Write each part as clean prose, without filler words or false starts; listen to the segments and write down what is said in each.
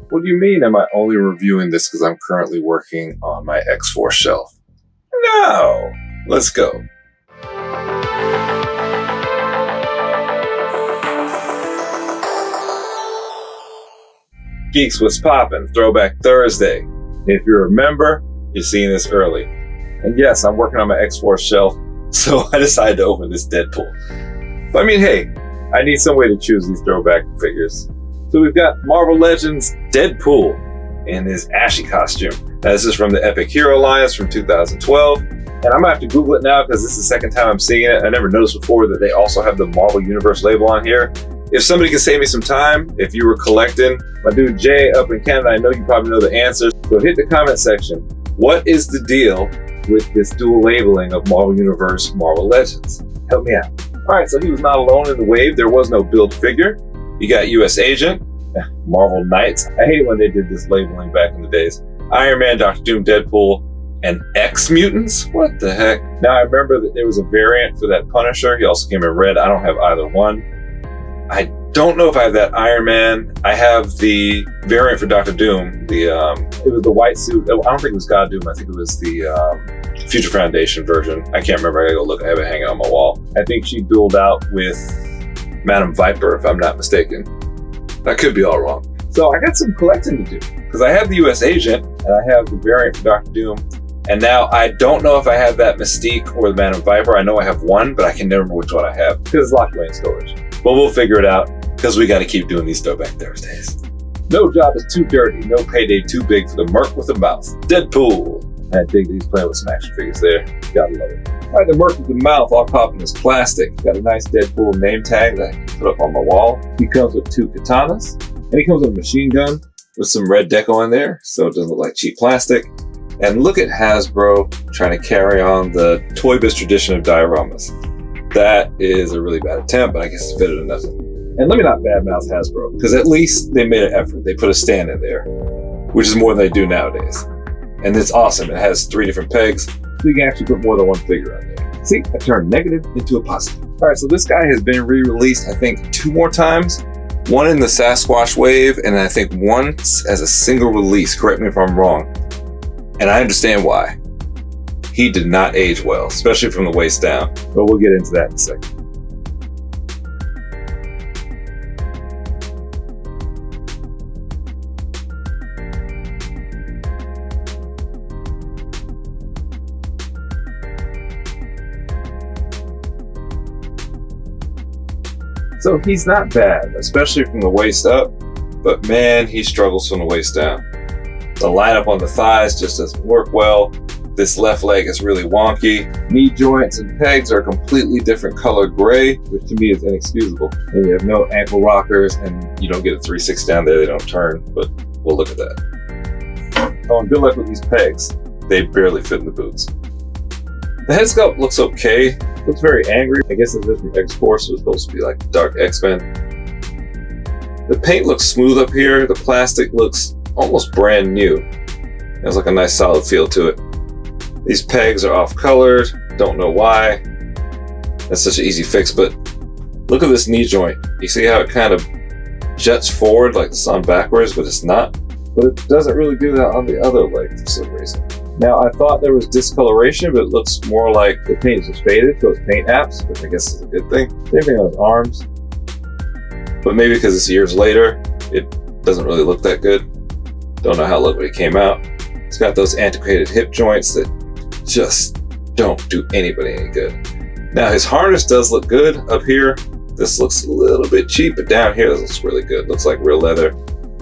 What do you mean am I only reviewing this because I'm currently working on my X4 shelf? No! Let's go. Geeks, what's poppin'? Throwback Thursday. If you remember, you're seeing this early. And yes, I'm working on my X4 shelf, so I decided to open this Deadpool. But I mean, hey, I need some way to choose these throwback figures. So we've got Marvel Legends Deadpool in his ashy costume. Now this is from the Epic Hero Alliance from 2012. And I'm gonna have to Google it now because this is the second time I'm seeing it. I never noticed before that they also have the Marvel Universe label on here. If somebody can save me some time, if you were collecting, my dude Jay up in Canada, I know you probably know the answers. So hit the comment section. What is the deal with this dual labeling of Marvel Universe, Marvel Legends? Help me out. All right, so he was not alone in the wave. There was no build figure. You got US Agent, Marvel Knights. I hate when they did this labeling back in the days. Iron Man, Dr. Doom, Deadpool, and X-Mutants? What the heck? Now I remember that there was a variant for that Punisher. He also came in red. I don't have either one. I don't know if I have that Iron Man. I have the variant for Dr. Doom. It was the white suit. I don't think it was God Doom. I think it was the Future Foundation version. I can't remember. I gotta go look. I have it hanging on my wall. I think she dueled out with Madam Viper, if I'm not mistaken. I could be all wrong. So I got some collecting to do because I have the US Agent and I have the variant for Dr. Doom. And now I don't know if I have that Mystique or the Madam Viper. I know I have one, but I can never remember which one I have because it's locked away in storage. But we'll figure it out because we got to keep doing these Throwback Thursdays. No job is too dirty, no payday too big for the merc with a mouth. Deadpool. I dig that he's playing with some action figures there. Gotta love it. All right, the merc with the mouth all popping his plastic. Got a nice Deadpool name tag that I can put up on my wall. He comes with 2 katanas, and he comes with a machine gun with some red deco in there, so it doesn't look like cheap plastic. And look at Hasbro trying to carry on the Toy Biz tradition of dioramas. That is a really bad attempt, but I guess it's better than nothing. And let me not badmouth Hasbro, because at least they made an effort. They put a stand in there, which is more than they do nowadays. And it's awesome. It has 3 different pegs, so you can actually put more than one figure on there. See, I turned negative into a positive. All right, so this guy has been re-released, I think, 2 more times. One in the Sasquatch wave, and I think once as a single release. Correct me if I'm wrong. And I understand why. He did not age well, especially from the waist down. But we'll get into that in a second. So he's not bad, especially from the waist up, but man, he struggles from the waist down. The lineup on the thighs just doesn't work well. This left leg is really wonky. Knee joints and pegs are a completely different colored gray, which to me is inexcusable. And you have no ankle rockers, and you don't get a 3/6 down there. They don't turn, but we'll look at that. Oh, and good luck with these pegs. They barely fit in the boots. The head sculpt looks okay. Looks very angry. I guess it's from X-Force, so it's supposed to be like the Dark X-Men. The paint looks smooth up here. The plastic looks almost brand new. It has like a nice solid feel to it. These pegs are off colored. Don't know why. That's such an easy fix, but look at this knee joint. You see how it kind of jets forward like it's on backwards, but it's not. But it doesn't really do that on the other leg for some reason. Now I thought there was discoloration, but it looks more like the paint is just faded, so it's paint apps, which I guess is a good thing. Same thing on his arms. But maybe because it's years later, it doesn't really look that good. Don't know how it looked when it came out. It's got those antiquated hip joints that just don't do anybody any good. Now his harness does look good up here. This looks a little bit cheap, but down here this looks really good. Looks like real leather.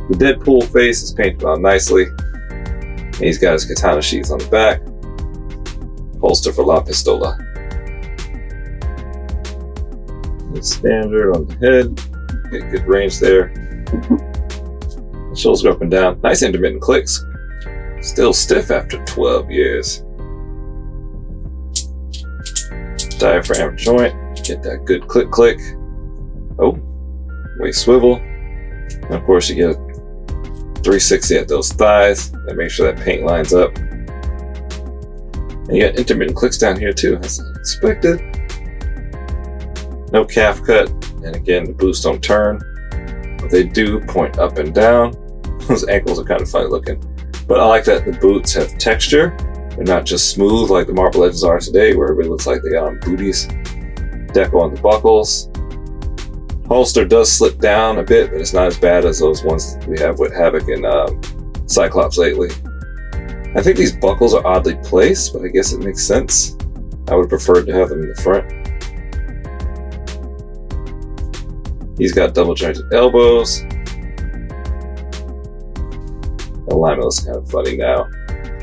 The Deadpool face is painted on nicely. And he's got his katana sheaths on the back. Holster for La Pistola. It's standard on the head. Get good range there. The shoulders go up and down. Nice intermittent clicks. Still stiff after 12 years. Diaphragm joint. Get that good click. Oh, waist swivel. And of course you get a 360 at those thighs. And make sure that paint lines up. And you got intermittent clicks down here too, as expected. No calf cut. And again, the boots don't turn. But they do point up and down. Those ankles are kind of funny looking. But I like that the boots have texture. They're not just smooth like the Marble Legends are today, where everybody looks like they got on booties. Deco on the buckles. Holster does slip down a bit, but it's not as bad as those ones we have with Havoc and Cyclops lately. I think these buckles are oddly placed, but I guess it makes sense. I would prefer to have them in the front. He's got double jointed elbows. The alignment looks kind of funny now,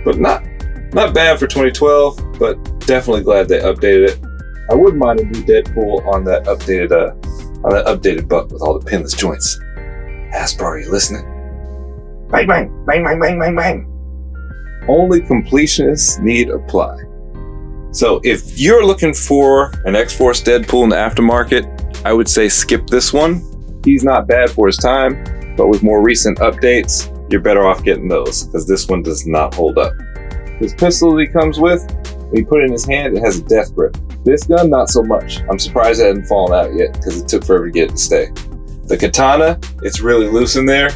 but not bad for 2012, but definitely glad they updated it. I wouldn't mind a new Deadpool on that updated butt with all the pinless joints. Hasbro, are you listening? Bang, bang, bang, bang, bang, bang, bang. Only completionists need apply. So if you're looking for an X-Force Deadpool in the aftermarket, I would say skip this one. He's not bad for his time, but with more recent updates, you're better off getting those, because this one does not hold up. This pistol that he comes with, when you put it in his hand, it has a death grip. This gun, not so much. I'm surprised it hadn't fallen out yet, because it took forever to get it to stay. The katana, it's really loose in there.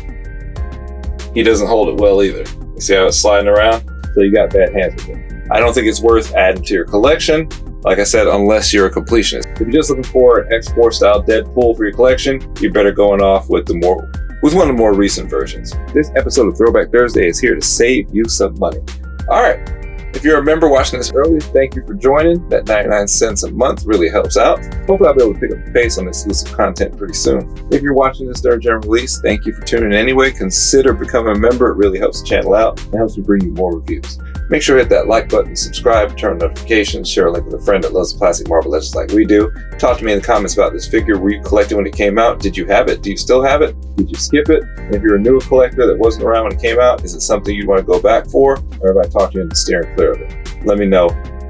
He doesn't hold it well either. You see how it's sliding around? So you got bad hands with it. I don't think it's worth adding to your collection, like I said, unless you're a completionist. If you're just looking for an X-Force style Deadpool for your collection, you're better going off with one of the more recent versions. This episode of Throwback Thursday is here to save you some money. All right. If you're a member watching this early, thank you for joining. That 99 cents a month really helps out. Hopefully I'll be able to pick up the pace on exclusive content pretty soon. If you're watching this during general release, thank you for tuning in anyway. Consider becoming a member. It really helps the channel out and helps me bring you more reviews. Make sure to hit that like button, subscribe, turn on notifications, share a link with a friend that loves classic Marvel Legends like we do. Talk to me in the comments about this figure. Were you collecting when it came out? Did you have it? Do you still have it? Did you skip it? And if you're a newer collector that wasn't around when it came out, is it something you'd want to go back for? Or have I talked you into steering clear of it? Let me know.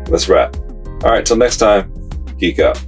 Let's wrap. All right, till next time, geek out.